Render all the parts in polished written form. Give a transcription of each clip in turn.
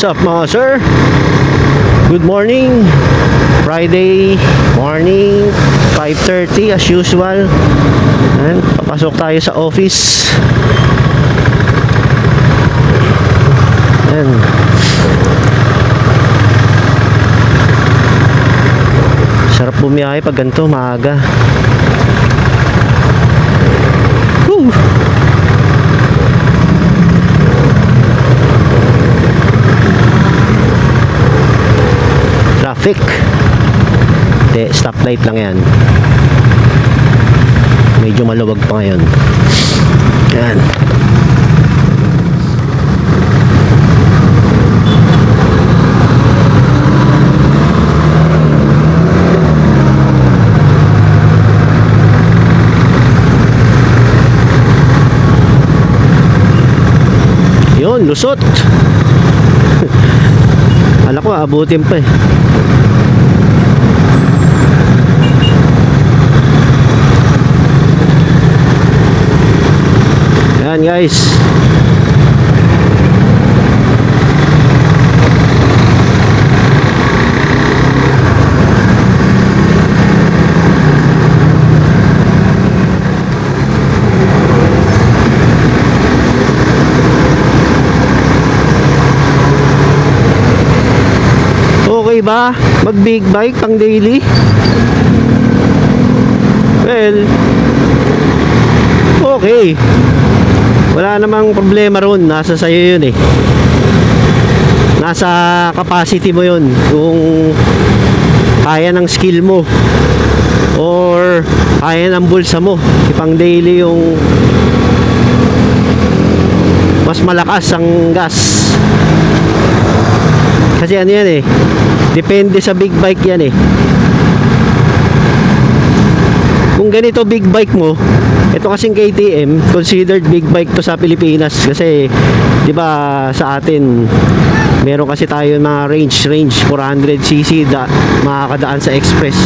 What's up mga sir? Good morning. Friday morning, 5:30 as usual. And papasok tayo sa office. And sarap bumiyahe pag ganito maaga. Woo! Traffic. Hindi, stoplight lang yan. Medyo maluwag pa ngayon. Yan. Yun, lusot. Alam ko, abutin pa eh. Yan guys. Okay ba? Mag big bike pang daily? Well, okay. Wala namang problema ron. Nasa sayo yun eh. Nasa capacity mo yun. Kung kaya ng skill mo or kaya ng bulsa mo. Ipang daily yung mas malakas ang gas. Kasi ano yan eh, depende sa big bike yan eh. Kung ganito big bike mo, ito kasing KTM, considered big bike to sa Pilipinas. Kasi, di ba sa atin, meron kasi tayo mga range 400cc makakadaan sa express.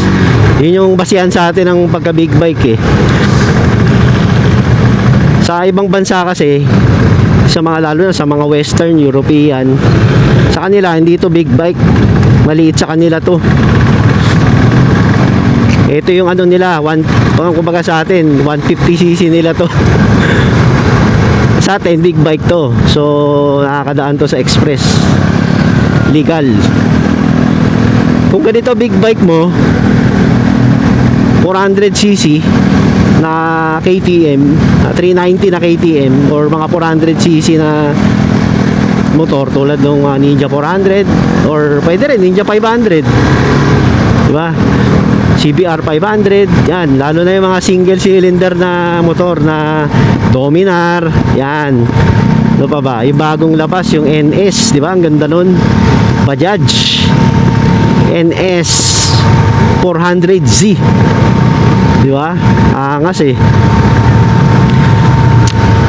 Yun yung basihan sa atin ng pagka big bike eh. Sa ibang bansa kasi, sa mga lalo na sa mga Western European, sa kanila hindi to big bike, maliit sa kanila to. Ito yung ano nila, kumbaga sa atin 150cc nila to. Sa atin big bike to, so nakakadaan to sa express, legal. Kung ganito big bike mo 400cc na KTM, 390 na KTM or mga 400cc na motor tulad ng Ninja 400 or pwede rin Ninja 500, diba? CBR 500, yan, lalo na yung mga single cylinder na motor na Dominar, yan. Ano pa ba? Yung bagong labas, yung NS, diba? Ang ganda nun. Bajaj NS 400Z, diba? Angas eh.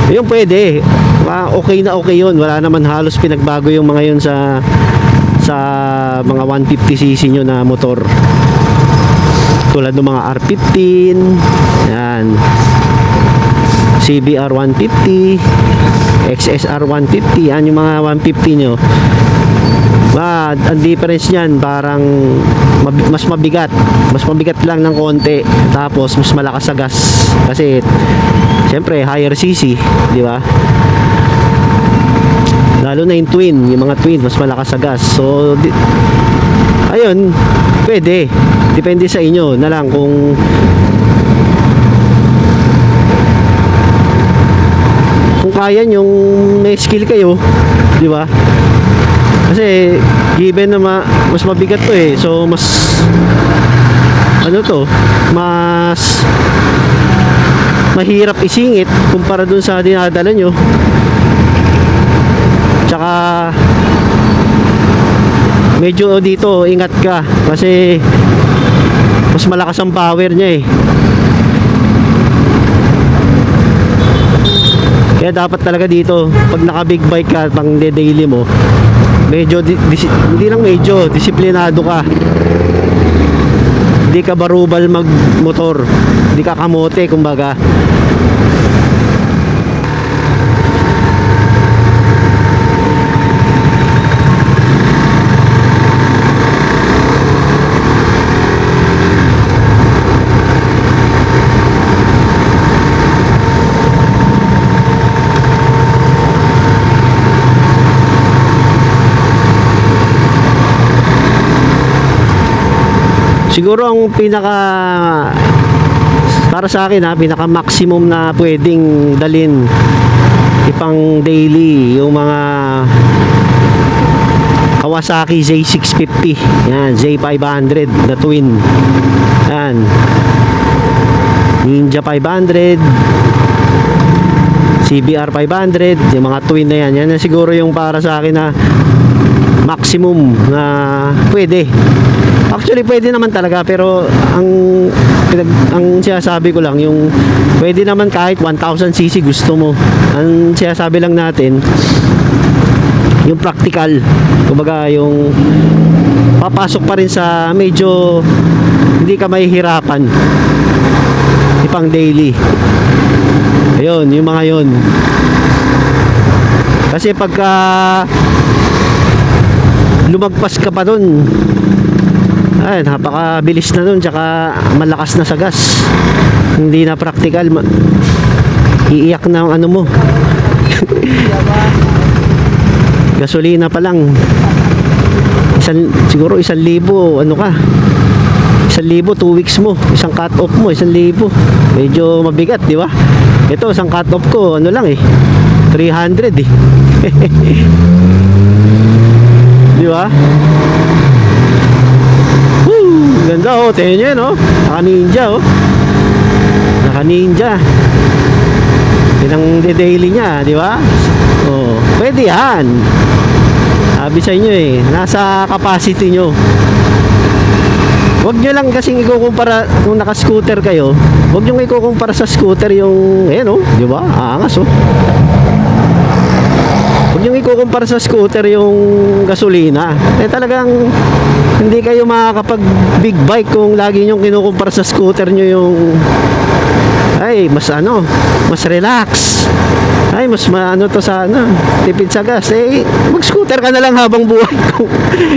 Yung pwede, okay na okay yun. Wala naman halos pinagbago yung mga yun sa mga 150cc nyo na motor. Tulad ng mga R15, yan, CBR 150, XSR 150, yan yung mga 150 nyo. Ang difference nyan, parang mas mabigat lang ng konti, tapos mas malakas sa gas. Kasi siyempre higher cc, di ba? Lalo na yung twin, yung mga twin mas malakas sa gas. So ayun, pwede, depende sa inyo na lang kung kaya nyong may skill kayo, di ba? Kasi given na mas mabigat to eh, so mas ano to, mas mahirap isingit kumpara dun sa dinadala nyo. Tsaka medyo dito ingat ka kasi mas malakas ang power niya eh. Kaya dapat talaga dito pag naka big bike ka pang daily mo, medyo hindi lang medyo disiplinado ka. Hindi ka barubal mag motor, hindi ka kamote kumbaga. Siguro ang pinaka para sa akin pinaka maximum na pwedeng dalin ipang daily yung mga Kawasaki Z650, yan, Z500 na twin, yan, Ninja 500, CBR 500, yung mga twin na yan na siguro yung para sa akin na maximum na pwede. Actually pwede naman talaga, pero ang sinasabi ko lang yung pwede naman kahit 1000cc gusto mo. Ang sinasabi lang natin yung practical, kumbaga yung papasok pa rin sa medyo hindi ka mahihirapan ipang daily. Ayun, yung mga yun. Kasi pagka lumagpas ka pa dun, ay napakabilis na dun, tsaka malakas na sa gas, hindi na practical. Iiyak na ang ano mo. Gasolina pa lang siguro 1,000, ano ka, 1,000 2 weeks mo, isang cut off mo 1,000, medyo mabigat, di ba? Ito isang cut off ko ano lang 300 di ba? Woo! Ganda tingnan nyo yun naka ninja naka ninja, yun ang daily nya, di ba? Pwede yan. Sabi sa inyo nasa capacity nyo. Huwag nyo lang kasing ikukumpara kung naka-scooter kayo. Huwag nyo ikukumpara sa scooter yung di ba? Aangas Huwag nyo ikukumpara sa scooter yung gasolina. Talagang hindi kayo makakapag big bike kung lagi nyo kinukumpara sa scooter nyo yung mas relax. Mas to sa tipid sa gas. Mag-scooter ka na lang habang buhay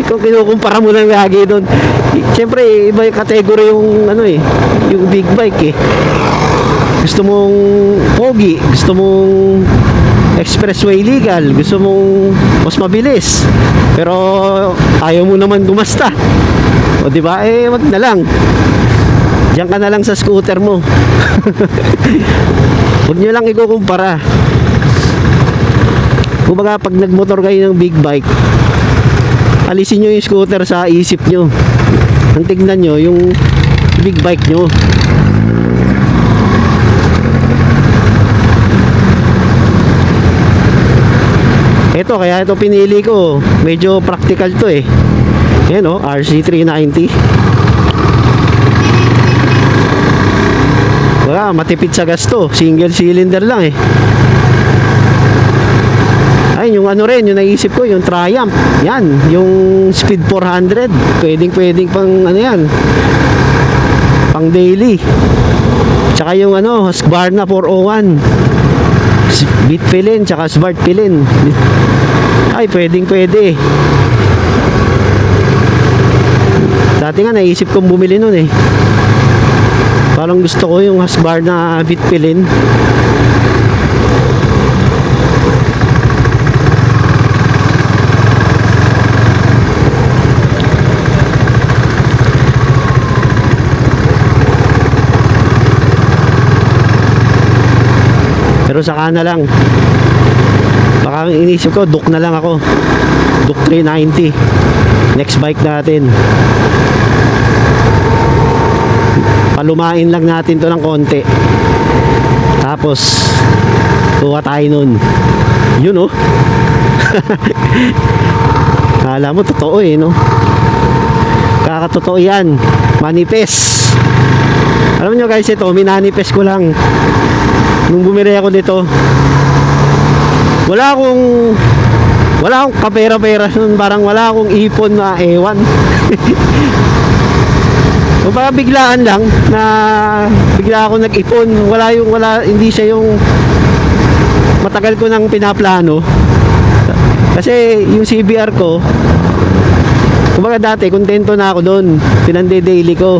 kung kinukumpara mo lang lagi doon. Siyempre, iba yung category yung yung big bike Gusto mong pogi, gusto mong expressway legal, gusto mong mas mabilis. Pero ayaw mo naman gumasta. O di ba? Wag na lang. Diyan ka na lang sa scooter mo. Huwag nyo lang ikukumpara. Kumbaga pag nagmotor kayo ng big bike, alisin nyo yung scooter sa isip nyo. Ang tignan nyo yung big bike nyo. Kaya ito pinili ko, medyo practical to yan RC390. Wala, matipid sa gas to, single cylinder lang Ay, yung rin, yung naisip ko, yung Triumph. Yan, yung Speed 400. Pwedeng pang yan. Pang daily. Tsaka yung Husqvarna 401. Bitpilin, tsaka Smartpilin. Ay, pwede. Dati nga naisip kong bumili nun Parang gusto ko yung Husqvarna Bitpilin. Pero saka na lang. Baka inisip ko, Duke na lang ako. Duke 390. Next bike natin. Palumain lang natin to ng konti. Tapos kuha tayo nun. Yun Kala mo totoo Kakatotoo yan. Manifest. Alam nyo guys, ito minanifest ko lang. Nung bumili ako dito, wala akong kapera-pera nun, parang wala akong ipon na ewan. O baka biglaan lang na bigla ako nag-ipon. Hindi siya yung matagal ko nang pinaplano. Kasi yung CBR ko, kumbaga dati kontento na ako doon, pinande-daily ko.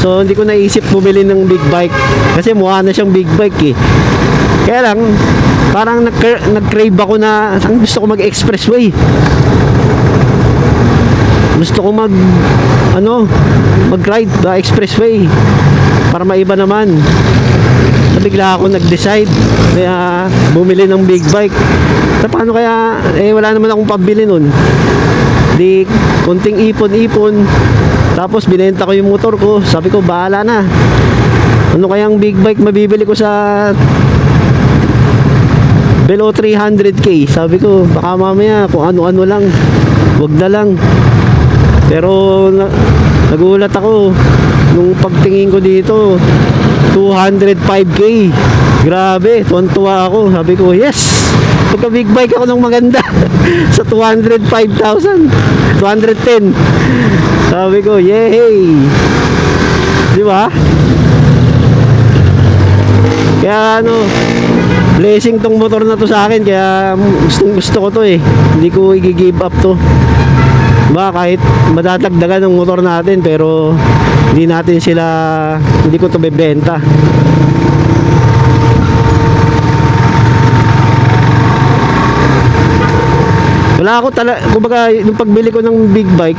So hindi ko naisip bumili ng big bike kasi mukha na siyang big bike Kaya lang parang nag-crave ako na gusto ko mag-expressway. Gusto ko ano, mag-ride the expressway para maiba naman. Bigla ako nag-decide kaya bumili ng big bike. So, paano kaya, wala naman akong pambili nun. Di konting ipon-ipon, tapos binenta ko yung motor ko. Sabi ko bahala na, ano kayang big bike mabibili ko sa below 300k. Sabi ko baka mamaya kung ano-ano lang, wag na lang. Pero nagulat ako nung pagtingin ko dito, 205k. Grabe, tuwan-tuwa ako. Sabi ko, yes! Pagka big bike ako ng maganda sa 205,000, 210. Sabi ko, yay! Di ba? Kaya ano, blessing tong motor na to sa akin. Kaya gusto ko to eh. Hindi ko i-give up to. Diba, kahit madadagdagan ng motor natin, pero hindi ko to bebenta. Wala ako kumbaga nung pagbili ko ng big bike,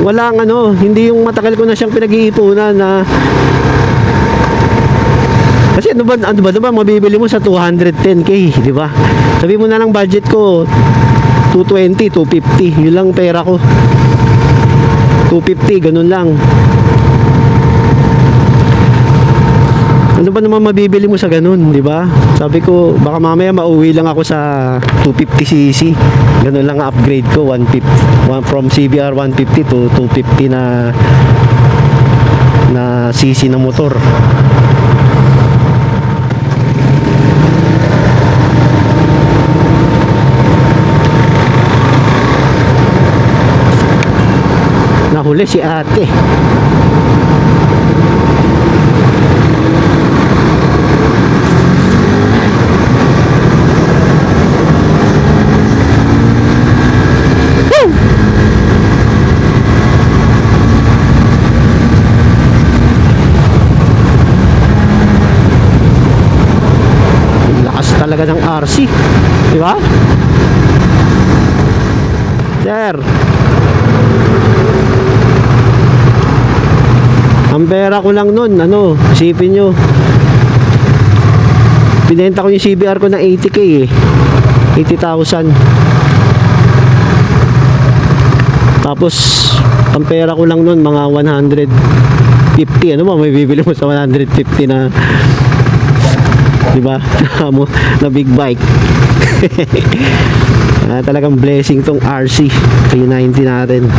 walang ano, hindi yung matagal ko na siyang pinag-iipunan na. Kasi ano ba mabibili mo sa 210k, di ba? Sabi mo na lang budget ko 220, 250, yun lang pera ko. 250, ganun lang. Ano ba naman mabibili mo sa ganun, di ba? Sabi ko, baka mamaya mauwi lang ako sa 250cc. Ganun lang ang upgrade ko, 150, from CBR 150 to 250 na cc ng motor. Nahuli si ate. Lakas talaga ng RC, di ba? Sir, ang pera ko lang nun, ano, isipin nyo, binenta ko yung CBR ko ng 80k eh, 80,000. Tapos ang pera ko lang nun mga 150. Ano ba may bibili mo sa 150 na, di ba? Na big bike. Talagang blessing tong RC 390 natin.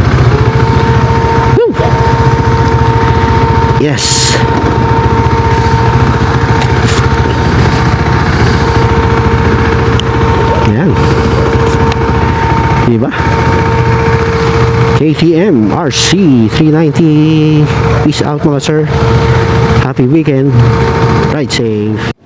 Woo! Yes. Yan. Diba? KTM RC 390. Peace out mga sir. Happy weekend. Ride safe.